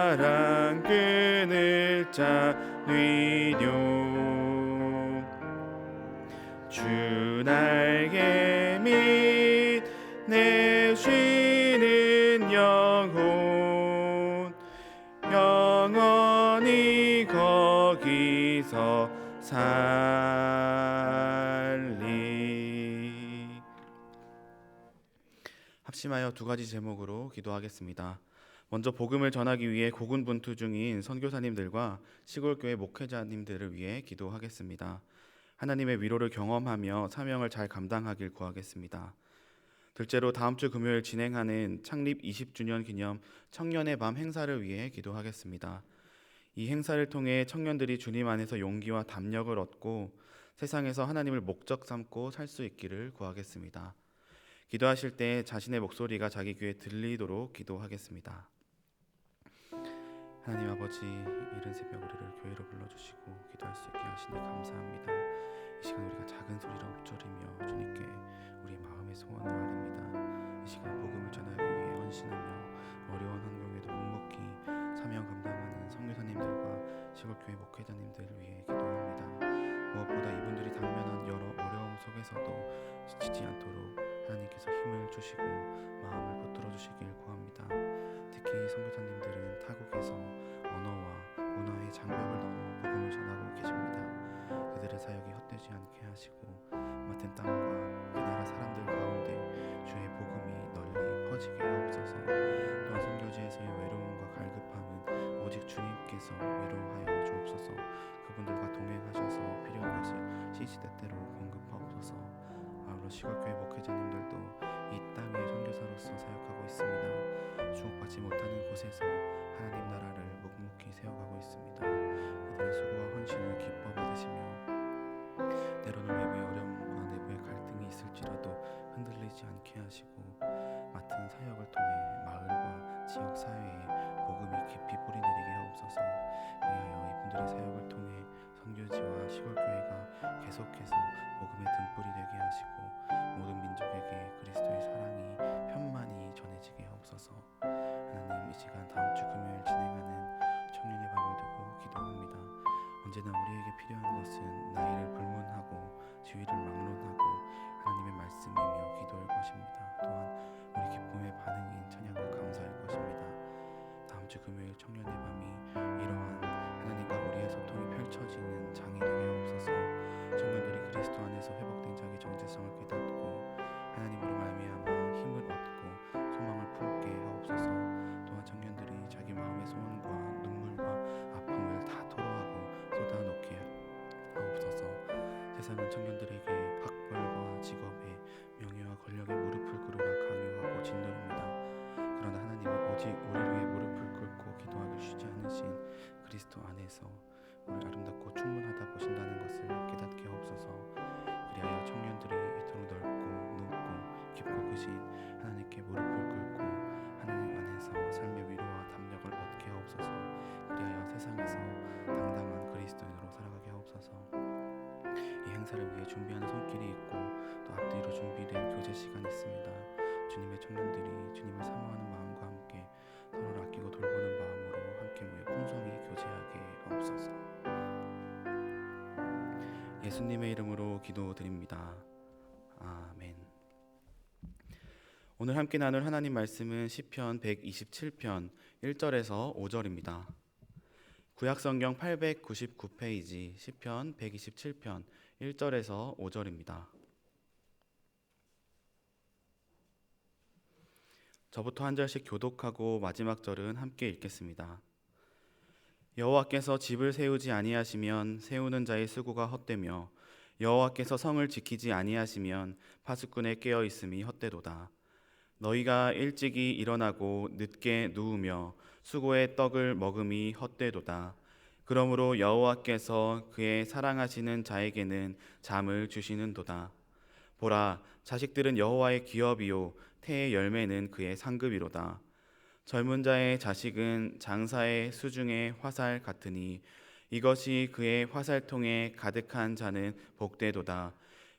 사랑 끊을 자뉘뇨. 주 날개 밑내 쉬는 영혼 영원히 거기서 살리. 합심하여 두 가지 제목으로 기도하겠습니다. 먼저 복음을 전하기 위해 고군분투 중인 선교사님들과 시골교회 목회자님들을 위해 기도하겠습니다. 하나님의 위로를 경험하며 사명을 잘 감당하길 구하겠습니다. 둘째로 다음 주 금요일 진행하는 창립 20주년 기념 청년의 밤 행사를 위해 기도하겠습니다. 이 행사를 통해 청년들이 주님 안에서 용기와 담력을 얻고 세상에서 하나님을 목적 삼고 살 수 있기를 구하겠습니다. 기도하실 때 자신의 목소리가 자기 귀에 들리도록 기도하겠습니다. 하나님 아버지, 이른 새벽 우리를 교회로 불러주시고 기도할 수 있게 하시니 감사합니다. 이 시간 우리가 작은 소리로 엎드리며 주님께 우리 마음의 소원을 아뢰니다. 이 시간 복음을 전하기 위해 헌신하며 어려운 환경에도 묵묵히 사명 감당하는 선교사님들과 시골교회 목회자님들을 위해 기도합니다. 무엇보다 이분들이 당면한 여러 어려움 속에서도 지치지 않도록 하나님께서 힘을 주시고 마음을 붙들어 주시길 구합니다. 특히 선교사님들은 타국에서 언어와 문화의 장벽을 넘어 복음을 전하고 계십니다. 그들의 사역이 헛되지 않게 하시고 맡은 땅과 그 나라 사람들 가운데 주의 복음이 널리 퍼지게 하옵소서. 또한 선교지에서의 외로움과 갈급함은 오직 주님께서 위로하여 주옵소서. 그분들과 동행하셔서 필요한 것을 시시때때로 공급하옵소서. 아울러 시골교회 목회자님들도 이 땅의 선교사로서 사역하고 있습니다. 주목받지 못하는 곳에서 하나님 나라를 묵묵히 세워가고 있습니다. 그들의 수고와 헌신을 기뻐 받으시며 때로는 외부의 어려움과 내부의 갈등이 있을지라도 흔들리지 않게 하시고 맡은 사역을 통해 마을과 지역 사회에 복음이 깊이 뿌리내리게 하옵소서. 그리하여 이분들의 사역을 통해 선교지와 시골교회가 계속해서 복음의 등불이 되게 하시고 모든 민족에게 그리스도의 사랑이 편만히 전해지게 하옵소서. 하나님, 이 시간 다음 주 금요일 진행하는 청년의 밤을 두고 기도합니다. 언제나 우리에게 필요한 것은 나이를 불문하고 지위를 막론하고 하나님의 말씀이며 기도일 것입니다. 또한 우리 기쁨의 반응인 찬양과 감사일 것입니다. 다음 주 금요일 청년의 밤이 이러한 하나님과 우리의 소통이 펼쳐지는 장이 되게 하옵소서. 청년들이 그리스도 안에서 회복된 자기 정체성을 깨닫고 하나님으로 말미암아 힘을 얻고 소망을 품게 하옵소서. 또한 청년들이 자기 마음의 소원과 눈물과 아픔을 다 토로하고 쏟아놓게 하옵소서. 세상은 청년들에게 학벌과 직업에 명예와 권력에 무릎을 꿇으라 강요하고 진노합니다. 그러나 하나님은 오직 우리를 위해 무릎을 꿇고 기도하기 쉬지 않으신 그리스도 안에서 우리를 아름답고 충분하다 보신다는 것을 깨닫게 하옵소서. 그리하여 청년들이 이토록 넓고 높고 깊고 크신 하나님께 무릎을 꿇고 하나님 안에서 삶의 위로와 담력을 얻게 하옵소서. 그리하여 세상에서 당당한 그리스도인으로 살아가게 하옵소서. 이 행사를 위해 준비하는 손길이 있고 또 앞뒤로 준비된 교제 시간이 있습니다. 주님의 청년들이 주님을 사모하는 마음과 함께 서로를 아끼고 돌보는 마음으로 함께 모여 풍성히 교제하게 하옵소서. 예수님의 이름으로 기도드립니다. 아멘. 오늘 함께 나눌 하나님 말씀은 시편 127편 1절에서 5절입니다. 구약성경 899페이지 시편 127편 1절에서 5절입니다. 저부터 한 절씩 교독하고 마지막 절은 함께 읽겠습니다. 여호와께서 집을 세우지 아니하시면 세우는 자의 수고가 헛되며 여호와께서 성을 지키지 아니하시면 파수꾼의 깨어 있음이 헛되도다. 너희가 일찍이 일어나고 늦게 누우며 수고의 떡을 먹음이 헛되도다. 그러므로 여호와께서 그의 사랑하시는 자에게는 잠을 주시는도다. 보라, 자식들은 여호와의 기업이요 태의 열매는 그의 상급이로다. 젊은 자의 자식은 장사의 수중의 화살 같으니 이것이 그의 화살통에 가득한 자는 복되도다.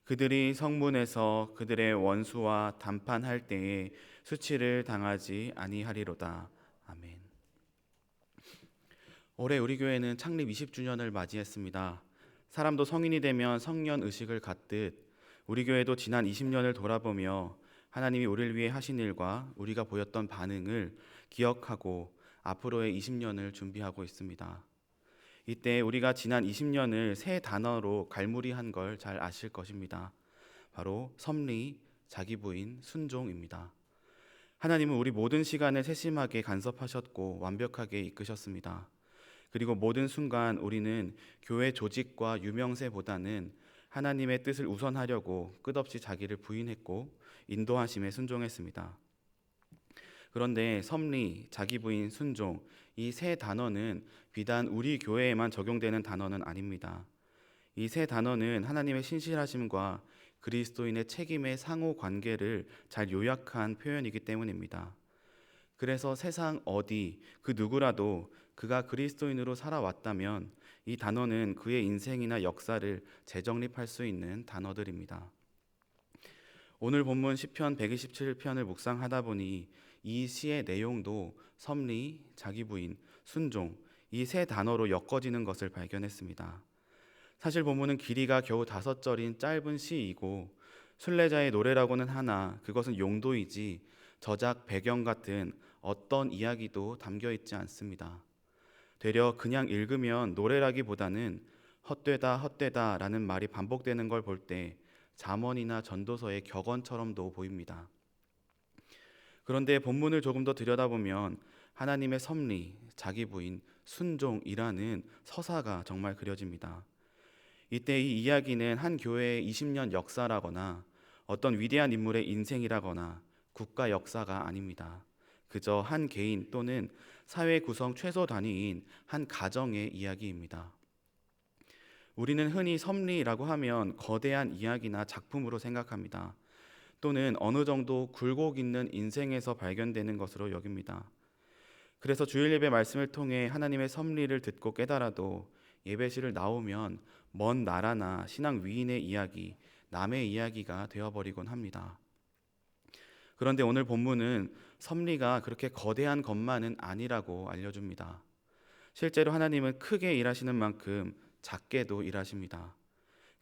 그들이 성문에서 그들의 원수와 담판할 때에 수치를 당하지 아니하리로다. 아멘. 올해 우리 교회는 창립 20주년을 맞이했습니다. 사람도 성인이 되면 성년 의식을 갖듯 우리 교회도 지난 20년을 돌아보며 하나님이 우리를 위해 하신 일과 우리가 보였던 반응을 기억하고 앞으로의 20년을 준비하고 있습니다. 이때 우리가 지난 20년을 세 단어로 갈무리한 걸 잘 아실 것입니다. 바로 섭리, 자기 부인, 순종입니다. 하나님은 우리 모든 시간을 세심하게 간섭하셨고 완벽하게 이끄셨습니다. 그리고 모든 순간 우리는 교회 조직과 유명세보다는 하나님의 뜻을 우선하려고 끝없이 자기를 부인했고 인도하심에 순종했습니다. 그런데 섭리, 자기 부인, 순종 이 세 단어는 비단 우리 교회에만 적용되는 단어는 아닙니다. 이 세 단어는 하나님의 신실하심과 그리스도인의 책임의 상호 관계를 잘 요약한 표현이기 때문입니다. 그래서 세상 어디 그 누구라도 그가 그리스도인으로 살아왔다면 이 단어는 그의 인생이나 역사를 재정립할 수 있는 단어들입니다. 오늘 본문 시편 127편을 묵상하다 보니 이 시의 내용도 섭리, 자기 부인, 순종 이 세 단어로 엮어지는 것을 발견했습니다. 사실 본문은 길이가 겨우 5절인 짧은 시이고 순례자의 노래라고는 하나 그것은 용도이지 저작 배경 같은 어떤 이야기도 담겨 있지 않습니다. 되려 그냥 읽으면 노래라기보다는 헛되다 헛되다 라는 말이 반복되는 걸 볼 때 잠언이나 전도서의 격언처럼도 보입니다. 그런데 본문을 조금 더 들여다보면 하나님의 섭리, 자기 부인, 순종이라는 서사가 정말 그려집니다. 이때 이 이야기는 한 교회의 20년 역사라거나 어떤 위대한 인물의 인생이라거나 국가 역사가 아닙니다. 그저 한 개인 또는 사회 구성 최소 단위인 한 가정의 이야기입니다. 우리는 흔히 섭리라고 하면 거대한 이야기나 작품으로 생각합니다. 또는 어느 정도 굴곡 있는 인생에서 발견되는 것으로 여깁니다. 그래서 주일 예배 말씀을 통해 하나님의 섭리를 듣고 깨달아도 예배실을 나오면 먼 나라나 신앙 위인의 이야기, 남의 이야기가 되어버리곤 합니다. 그런데 오늘 본문은 섭리가 그렇게 거대한 것만은 아니라고 알려줍니다. 실제로 하나님은 크게 일하시는 만큼 작게도 일하십니다.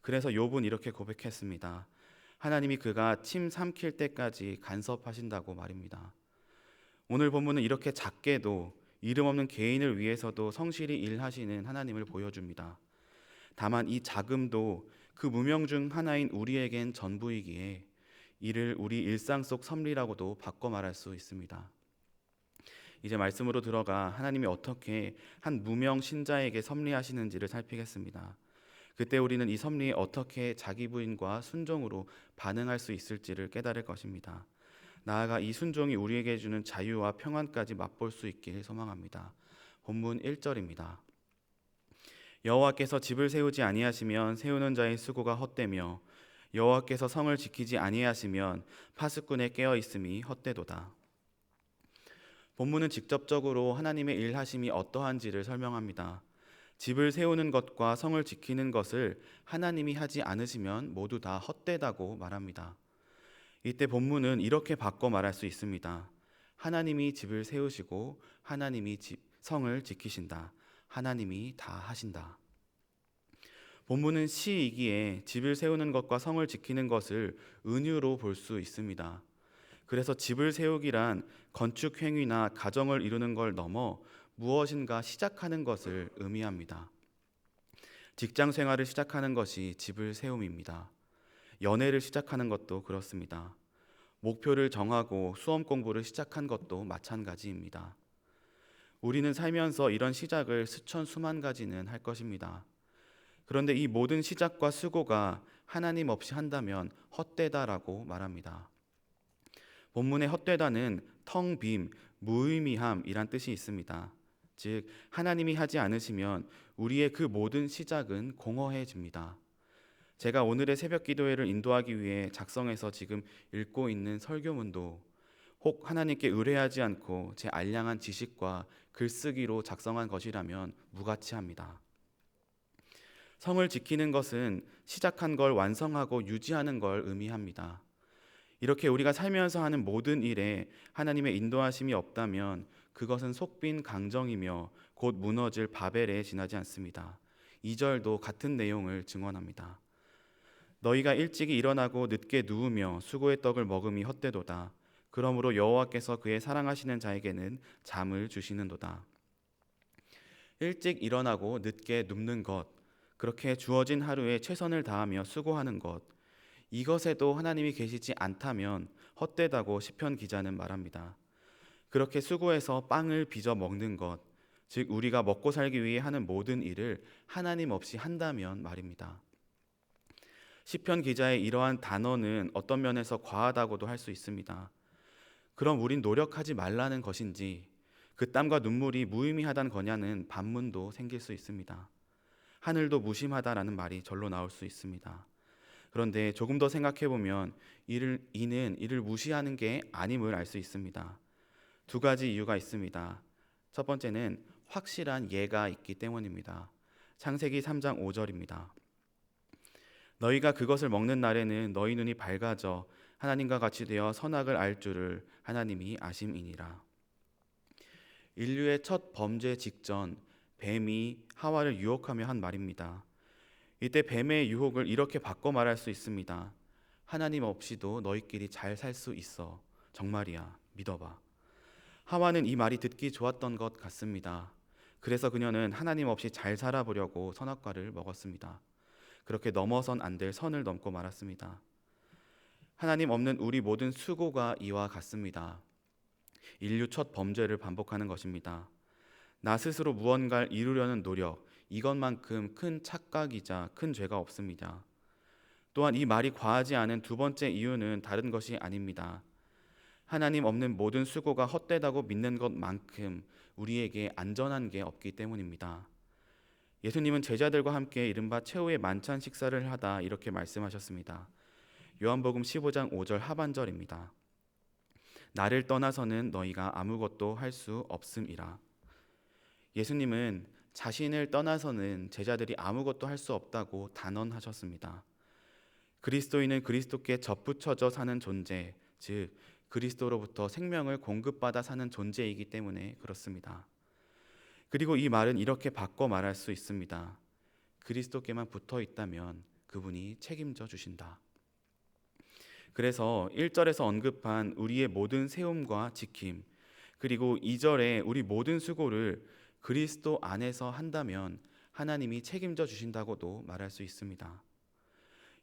그래서 욥은 이렇게 고백했습니다. 하나님이 그가 침 삼킬 때까지 간섭하신다고 말입니다. 오늘 본문은 이렇게 작게도 이름 없는 개인을 위해서도 성실히 일하시는 하나님을 보여줍니다. 다만 이 작음도 그 무명 중 하나인 우리에겐 전부이기에 이를 우리 일상 속 섭리라고도 바꿔 말할 수 있습니다. 이제 말씀으로 들어가 하나님이 어떻게 한 무명 신자에게 섭리하시는지를 살피겠습니다. 그때 우리는 이 섭리에 어떻게 자기 부인과 순종으로 반응할 수 있을지를 깨달을 것입니다. 나아가 이 순종이 우리에게 주는 자유와 평안까지 맛볼 수 있길 소망합니다. 본문 1절입니다. 여호와께서 집을 세우지 아니하시면 세우는 자의 수고가 헛되며 여호와께서 성을 지키지 아니하시면 파수꾼의 깨어 있음이 헛되도다. 본문은 직접적으로 하나님의 일하심이 어떠한지를 설명합니다. 집을 세우는 것과 성을 지키는 것을 하나님이 하지 않으시면 모두 다 헛되다고 말합니다. 이때 본문은 이렇게 바꿔 말할 수 있습니다. 하나님이 집을 세우시고 하나님이 성을 지키신다. 하나님이 다 하신다. 본문은 시이기에 집을 세우는 것과 성을 지키는 것을 은유로 볼 수 있습니다. 그래서 집을 세우기란 건축 행위나 가정을 이루는 걸 넘어 무엇인가 시작하는 것을 의미합니다. 직장 생활을 시작하는 것이 집을 세움입니다. 연애를 시작하는 것도 그렇습니다. 목표를 정하고 수험 공부를 시작한 것도 마찬가지입니다. 우리는 살면서 이런 시작을 수천 수만 가지는 할 것입니다. 그런데 이 모든 시작과 수고가 하나님 없이 한다면 헛되다라고 말합니다. 본문의 헛되다는 텅 빔, 무의미함이란 뜻이 있습니다. 즉 하나님이 하지 않으시면 우리의 그 모든 시작은 공허해집니다. 제가 오늘의 새벽 기도회를 인도하기 위해 작성해서 지금 읽고 있는 설교문도 혹 하나님께 의뢰하지 않고 제 알량한 지식과 글쓰기로 작성한 것이라면 무가치합니다. 성을 지키는 것은 시작한 걸 완성하고 유지하는 걸 의미합니다. 이렇게 우리가 살면서 하는 모든 일에 하나님의 인도하심이 없다면 그것은 속빈 강정이며 곧 무너질 바벨에 지나지 않습니다. 2절도 같은 내용을 증언합니다. 너희가 일찍이 일어나고 늦게 누우며 수고의 떡을 먹음이 헛되도다. 그러므로 여호와께서 그의 사랑하시는 자에게는 잠을 주시는도다. 일찍 일어나고 늦게 눕는 것, 그렇게 주어진 하루에 최선을 다하며 수고하는 것, 이것에도 하나님이 계시지 않다면 헛되다고 시편 기자는 말합니다. 그렇게 수고해서 빵을 빚어 먹는 것, 즉 우리가 먹고 살기 위해 하는 모든 일을 하나님 없이 한다면 말입니다. 시편 기자의 이러한 단어는 어떤 면에서 과하다고도 할 수 있습니다. 그럼 우린 노력하지 말라는 것인지, 그 땀과 눈물이 무의미하단 거냐는 반문도 생길 수 있습니다. 하늘도 무심하다라는 말이 절로 나올 수 있습니다. 그런데 조금 더 생각해보면 이는 이를 무시하는 게 아님을 알 수 있습니다. 두 가지 이유가 있습니다. 첫 번째는 확실한 예가 있기 때문입니다. 창세기 3장 5절입니다. 너희가 그것을 먹는 날에는 너희 눈이 밝아져 하나님과 같이 되어 선악을 알 줄을 하나님이 아심이니라. 인류의 첫 범죄 직전 뱀이 하와를 유혹하며 한 말입니다. 이때 뱀의 유혹을 이렇게 바꿔 말할 수 있습니다. 하나님 없이도 너희끼리 잘 살 수 있어. 정말이야. 믿어봐. 하와는 이 말이 듣기 좋았던 것 같습니다. 그래서 그녀는 하나님 없이 잘 살아보려고 선악과를 먹었습니다. 그렇게 넘어선 안 될 선을 넘고 말았습니다. 하나님 없는 우리 모든 수고가 이와 같습니다. 인류 첫 범죄를 반복하는 것입니다. 나 스스로 무언가를 이루려는 노력, 이것만큼 큰 착각이자 큰 죄가 없습니다. 또한 이 말이 과하지 않은 두 번째 이유는 다른 것이 아닙니다. 하나님 없는 모든 수고가 헛되다고 믿는 것만큼 우리에게 안전한 게 없기 때문입니다. 예수님은 제자들과 함께 이른바 최후의 만찬 식사를 하다 이렇게 말씀하셨습니다. 요한복음 15장 5절 하반절입니다. 나를 떠나서는 너희가 아무것도 할 수 없음이라. 예수님은 자신을 떠나서는 제자들이 아무것도 할 수 없다고 단언하셨습니다. 그리스도인은 그리스도께 접붙여져 사는 존재, 즉 그리스도로부터 생명을 공급받아 사는 존재이기 때문에 그렇습니다. 그리고 이 말은 이렇게 바꿔 말할 수 있습니다. 그리스도께만 붙어 있다면 그분이 책임져 주신다. 그래서 1절에서 언급한 우리의 모든 세움과 지킴, 그리고 2절에 우리 모든 수고를 그리스도 안에서 한다면 하나님이 책임져 주신다고도 말할 수 있습니다.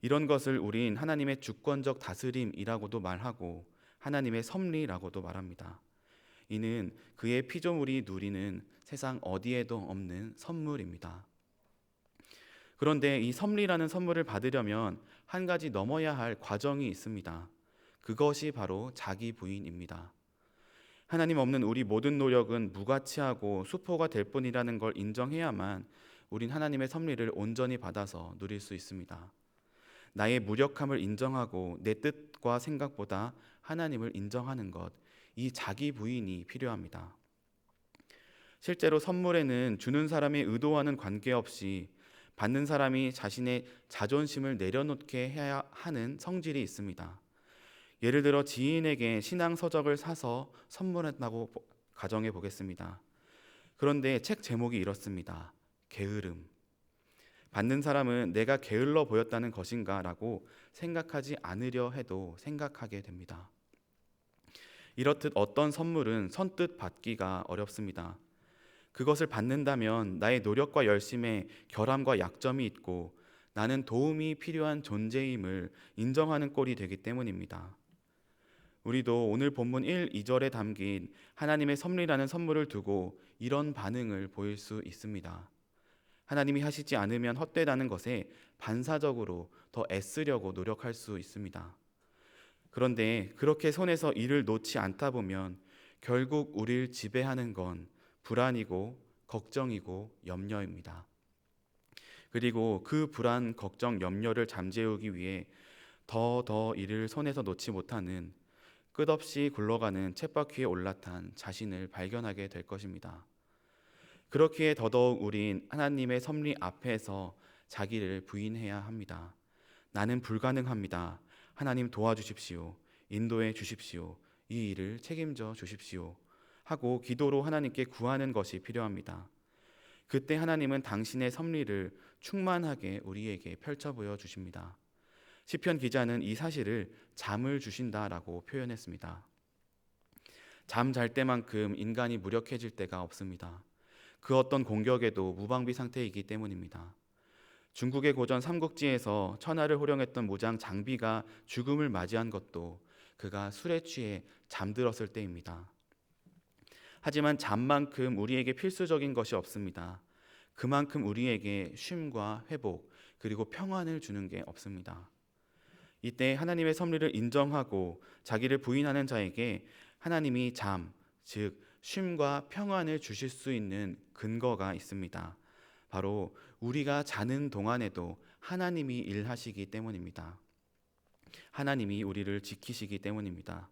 이런 것을 우린 하나님의 주권적 다스림이라고도 말하고 하나님의 섭리라고도 말합니다. 이는 그의 피조물이 누리는 세상 어디에도 없는 선물입니다. 그런데 이 섭리라는 선물을 받으려면 한 가지 넘어야 할 과정이 있습니다. 그것이 바로 자기 부인입니다. 하나님 없는 우리 모든 노력은 무가치하고 수포가 될 뿐이라는 걸 인정해야만 우린 하나님의 섭리를 온전히 받아서 누릴 수 있습니다. 나의 무력함을 인정하고 내 뜻과 생각보다 하나님을 인정하는 것, 이 자기 부인이 필요합니다. 실제로 선물에는 주는 사람의 의도와는 관계없이 받는 사람이 자신의 자존심을 내려놓게 해야 하는 성질이 있습니다. 예를 들어 지인에게 신앙 서적을 사서 선물한다고 가정해 보겠습니다. 그런데 책 제목이 이렇습니다. 게으름. 받는 사람은 내가 게을러 보였다는 것인가 라고 생각하지 않으려 해도 생각하게 됩니다. 이렇듯 어떤 선물은 선뜻 받기가 어렵습니다. 그것을 받는다면 나의 노력과 열심에 결함과 약점이 있고 나는 도움이 필요한 존재임을 인정하는 꼴이 되기 때문입니다. 우리도 오늘 본문 1, 2절에 담긴 하나님의 섭리라는 선물을 두고 이런 반응을 보일 수 있습니다. 하나님이 하시지 않으면 헛되다는 것에 반사적으로 더 애쓰려고 노력할 수 있습니다. 그런데 그렇게 손에서 일을 놓지 않다 보면 결국 우리를 지배하는 건 불안이고 걱정이고 염려입니다. 그리고 그 불안, 걱정, 염려를 잠재우기 위해 더 일을 손에서 놓지 못하는 끝없이 굴러가는 쳇바퀴에 올라탄 자신을 발견하게 될 것입니다. 그렇기에 더더욱 우린 하나님의 섭리 앞에서 자기를 부인해야 합니다. 나는 불가능합니다. 하나님 도와주십시오. 인도해 주십시오. 이 일을 책임져 주십시오. 하고 기도로 하나님께 구하는 것이 필요합니다. 그때 하나님은 당신의 섭리를 충만하게 우리에게 펼쳐 보여 주십니다. 시편 기자는 이 사실을 잠을 주신다라고 표현했습니다. 잠 잘 때만큼 인간이 무력해질 때가 없습니다. 그 어떤 공격에도 무방비 상태이기 때문입니다. 중국의 고전 삼국지에서 천하를 호령했던 무장 장비가 죽음을 맞이한 것도 그가 술에 취해 잠들었을 때입니다. 하지만 잠만큼 우리에게 필수적인 것이 없습니다. 그만큼 우리에게 쉼과 회복 그리고 평안을 주는 게 없습니다. 이때 하나님의 섭리를 인정하고 자기를 부인하는 자에게 하나님이 잠, 즉 쉼과 평안을 주실 수 있는 근거가 있습니다. 바로 우리가 자는 동안에도 하나님이 일하시기 때문입니다. 하나님이 우리를 지키시기 때문입니다.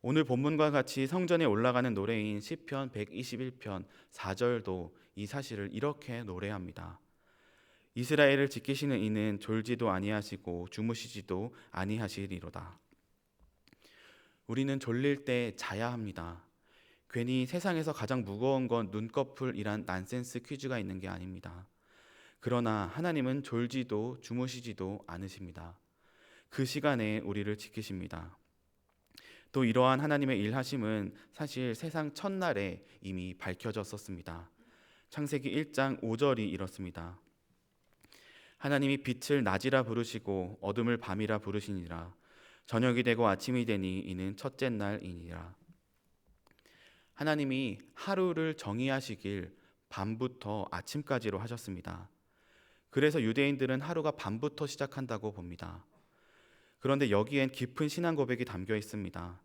오늘 본문과 같이 성전에 올라가는 노래인 시편 121편 4절도 이 사실을 이렇게 노래합니다. 이스라엘을 지키시는 이는 졸지도 아니하시고 주무시지도 아니하시리로다. 우리는 졸릴 때 자야 합니다. 괜히 세상에서 가장 무거운 건 눈꺼풀이란 난센스 퀴즈가 있는 게 아닙니다. 그러나 하나님은 졸지도 주무시지도 않으십니다. 그 시간에 우리를 지키십니다. 또 이러한 하나님의 일하심은 사실 세상 첫날에 이미 밝혀졌었습니다. 창세기 1장 5절이 이렇습니다. 하나님이 빛을 낮이라 부르시고 어둠을 밤이라 부르시니라. 저녁이 되고 아침이 되니 이는 첫째 날이니라. 하나님이 하루를 정의하시길 밤부터 아침까지로 하셨습니다. 그래서 유대인들은 하루가 밤부터 시작한다고 봅니다. 그런데 여기엔 깊은 신앙 고백이 담겨 있습니다.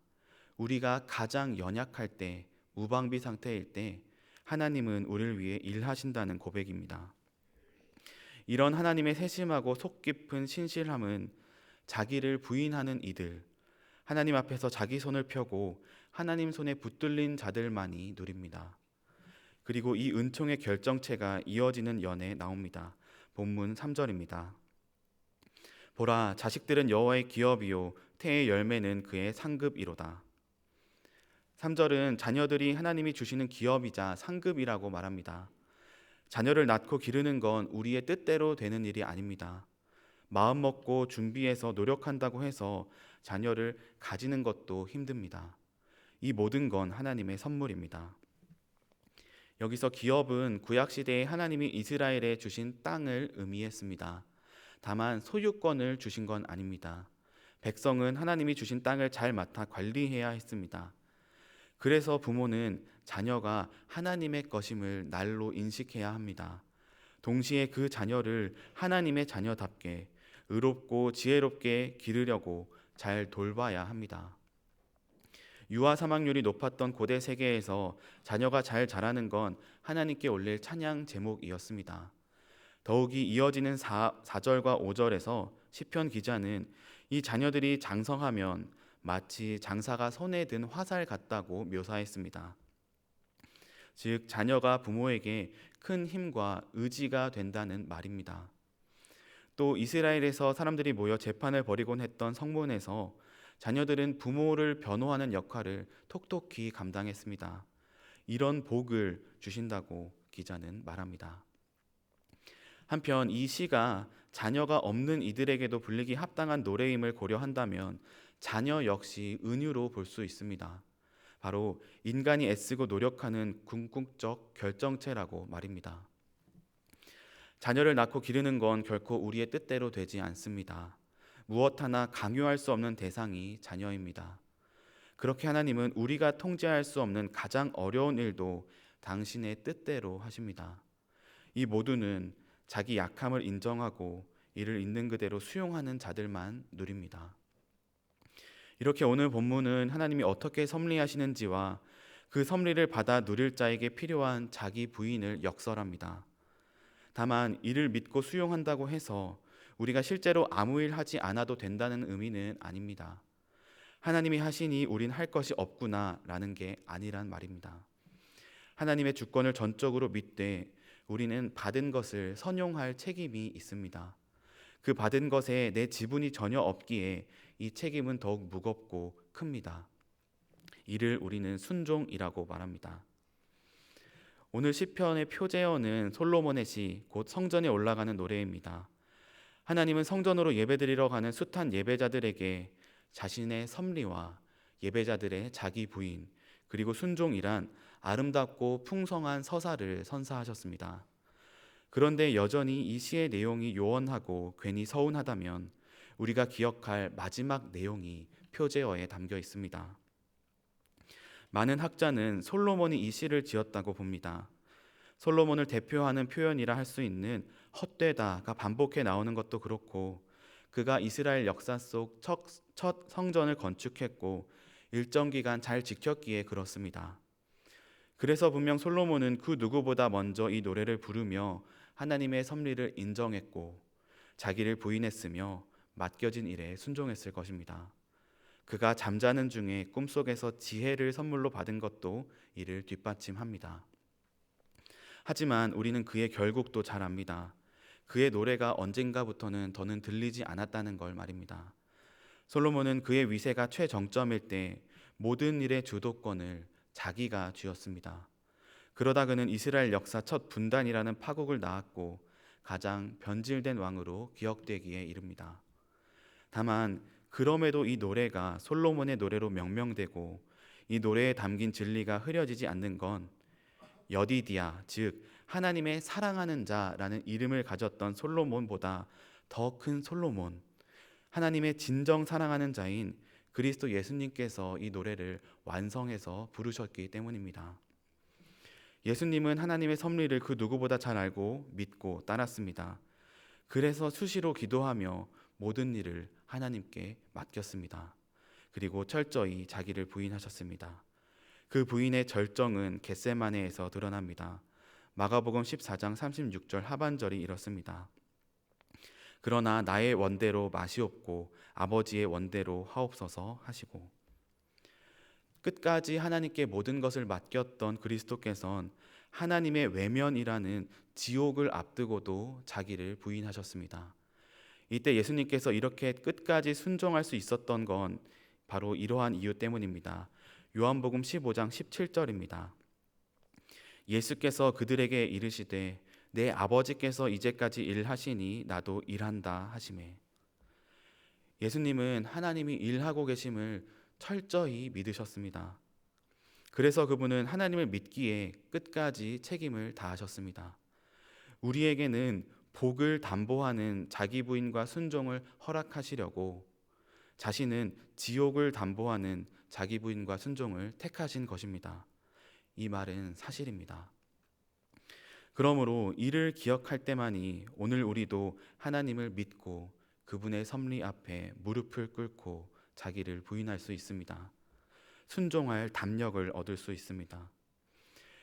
우리가 가장 연약할 때, 무방비 상태일 때 하나님은 우리를 위해 일하신다는 고백입니다. 이런 하나님의 세심하고 속 깊은 신실함은 자기를 부인하는 이들, 하나님 앞에서 자기 손을 펴고 하나님 손에 붙들린 자들만이 누립니다. 그리고 이 은총의 결정체가 이어지는 연에 나옵니다. 본문 3절입니다. 보라, 자식들은 여호와의 기업이요 태의 열매는 그의 상급이로다. 3절은 자녀들이 하나님이 주시는 기업이자 상급이라고 말합니다. 자녀를 낳고 기르는 건 우리의 뜻대로 되는 일이 아닙니다. 마음 먹고 준비해서 노력한다고 해서 자녀를 가지는 것도 힘듭니다. 이 모든 건 하나님의 선물입니다. 여기서 기업은 구약시대에 하나님이 이스라엘에 주신 땅을 의미했습니다. 다만 소유권을 주신 건 아닙니다. 백성은 하나님이 주신 땅을 잘 맡아 관리해야 했습니다. 그래서 부모는 자녀가 하나님의 것임을 날로 인식해야 합니다. 동시에 그 자녀를 하나님의 자녀답게 의롭고 지혜롭게 기르려고 잘 돌봐야 합니다. 유아 사망률이 높았던 고대 세계에서 자녀가 잘 자라는 건 하나님께 올릴 찬양 제목이었습니다. 더욱이 이어지는 4절과 5절에서 시편 기자는 이 자녀들이 장성하면 마치 장사가 손에 든 화살 같다고 묘사했습니다. 즉 자녀가 부모에게 큰 힘과 의지가 된다는 말입니다. 또 이스라엘에서 사람들이 모여 재판을 벌이곤 했던 성문에서 자녀들은 부모를 변호하는 역할을 톡톡히 감당했습니다. 이런 복을 주신다고 기자는 말합니다. 한편 이 시가 자녀가 없는 이들에게도 불리기 합당한 노래임을 고려한다면 자녀 역시 은유로 볼 수 있습니다. 바로 인간이 애쓰고 노력하는 궁극적 결정체라고 말입니다. 자녀를 낳고 기르는 건 결코 우리의 뜻대로 되지 않습니다. 무엇 하나 강요할 수 없는 대상이 자녀입니다. 그렇게 하나님은 우리가 통제할 수 없는 가장 어려운 일도 당신의 뜻대로 하십니다. 이 모두는 자기 약함을 인정하고 이를 있는 그대로 수용하는 자들만 누립니다. 이렇게 오늘 본문은 하나님이 어떻게 섭리하시는지와 그 섭리를 받아 누릴 자에게 필요한 자기 부인을 역설합니다. 다만 이를 믿고 수용한다고 해서 우리가 실제로 아무 일 하지 않아도 된다는 의미는 아닙니다. 하나님이 하시니 우린 할 것이 없구나 라는 게 아니란 말입니다. 하나님의 주권을 전적으로 믿되 우리는 받은 것을 선용할 책임이 있습니다. 그 받은 것에 내 지분이 전혀 없기에 이 책임은 더욱 무겁고 큽니다. 이를 우리는 순종이라고 말합니다. 오늘 시편의 표제어는 솔로몬의 시, 곧 성전에 올라가는 노래입니다. 하나님은 성전으로 예배드리러 가는 숱한 예배자들에게 자신의 섭리와 예배자들의 자기 부인, 그리고 순종이란 아름답고 풍성한 서사를 선사하셨습니다. 그런데 여전히 이 시의 내용이 요원하고 괜히 서운하다면 우리가 기억할 마지막 내용이 표제어에 담겨 있습니다. 많은 학자는 솔로몬이 이 시를 지었다고 봅니다. 솔로몬을 대표하는 표현이라 할 수 있는 헛되다가 반복해 나오는 것도 그렇고, 그가 이스라엘 역사 속 첫 성전을 건축했고 일정 기간 잘 지켰기에 그렇습니다. 그래서 분명 솔로몬은 그 누구보다 먼저 이 노래를 부르며 하나님의 섭리를 인정했고 자기를 부인했으며 맡겨진 일에 순종했을 것입니다. 그가 잠자는 중에 꿈속에서 지혜를 선물로 받은 것도 이를 뒷받침합니다. 하지만 우리는 그의 결국도 잘 압니다. 그의 노래가 언젠가부터는 더는 들리지 않았다는 걸 말입니다. 솔로몬은 그의 위세가 최정점일 때 모든 일의 주도권을 자기가 쥐었습니다. 그러다 그는 이스라엘 역사 첫 분단이라는 파국을 낳았고 가장 변질된 왕으로 기억되기에 이릅니다. 다만 그럼에도 이 노래가 솔로몬의 노래로 명명되고 이 노래에 담긴 진리가 흐려지지 않는 건 여디디아, 즉 하나님의 사랑하는 자라는 이름을 가졌던 솔로몬보다 더 큰 솔로몬, 하나님의 진정 사랑하는 자인 그리스도 예수님께서 이 노래를 완성해서 부르셨기 때문입니다. 예수님은 하나님의 섭리를 그 누구보다 잘 알고 믿고 따랐습니다. 그래서 수시로 기도하며 모든 일을 하나님께 맡겼습니다. 그리고 철저히 자기를 부인하셨습니다. 그 부인의 절정은 겟세마네에서 드러납니다. 마가복음 14장 36절 하반절이 이렇습니다. 그러나 나의 원대로 마시옵고 아버지의 원대로 하옵소서 하시고, 끝까지 하나님께 모든 것을 맡겼던 그리스도께서는 하나님의 외면이라는 지옥을 앞두고도 자기를 부인하셨습니다. 이때 예수님께서 이렇게 끝까지 순종할 수 있었던 건 바로 이러한 이유 때문입니다. 요한복음 15장 17절입니다. 예수께서 그들에게 이르시되 내 아버지께서 이제까지 일하시니 나도 일한다 하시매. 예수님은 하나님이 일하고 계심을 철저히 믿으셨습니다. 그래서 그분은 하나님을 믿기에 끝까지 책임을 다하셨습니다. 우리에게는 복을 담보하는 자기 부인과 순종을 허락하시려고 자신은 지옥을 담보하는 자기 부인과 순종을 택하신 것입니다. 이 말은 사실입니다. 그러므로 이를 기억할 때만이 오늘 우리도 하나님을 믿고 그분의 섭리 앞에 무릎을 꿇고 자기를 부인할 수 있습니다. 순종할 담력을 얻을 수 있습니다.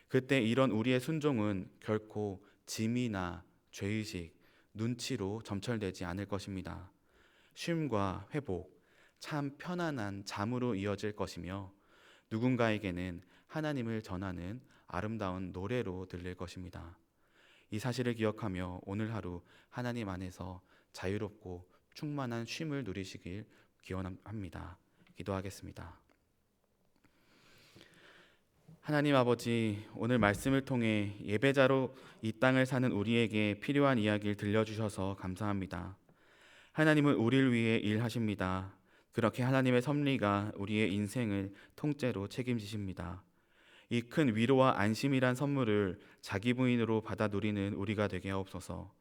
그때 이런 우리의 순종은 결코 짐이나 죄의식, 눈치로 점철되지 않을 것입니다. 쉼과 회복, 참 편안한 잠으로 이어질 것이며 누군가에게는 하나님을 전하는 아름다운 노래로 들릴 것입니다. 이 사실을 기억하며 오늘 하루 하나님 안에서 자유롭고 충만한 쉼을 누리시길 기원합니다. 기도하겠습니다. 하나님 아버지, 오늘 말씀을 통해 예배자로 이 땅을 사는 우리에게 필요한 이야기를 들려주셔서 감사합니다. 하나님은 우리를 위해 일하십니다. 그렇게 하나님의 섭리가 우리의 인생을 통째로 책임지십니다. 이 큰 위로와 안심이란 선물을 자기 부인으로 받아 누리는 우리가 되게 하옵소서.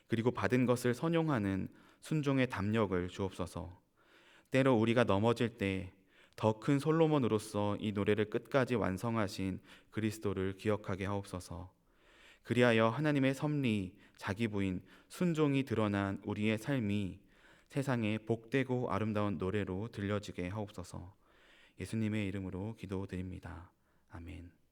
그리고 받은 것을 선용하는 순종의 담력을 주옵소서. 때로 우리가 넘어질 때 더 큰 솔로몬으로서 이 노래를 끝까지 완성하신 그리스도를 기억하게 하옵소서. 그리하여 하나님의 섭리, 자기 부인, 순종이 드러난 우리의 삶이 세상에 복되고 아름다운 노래로 들려지게 하옵소서. 예수님의 이름으로 기도드립니다. 아멘.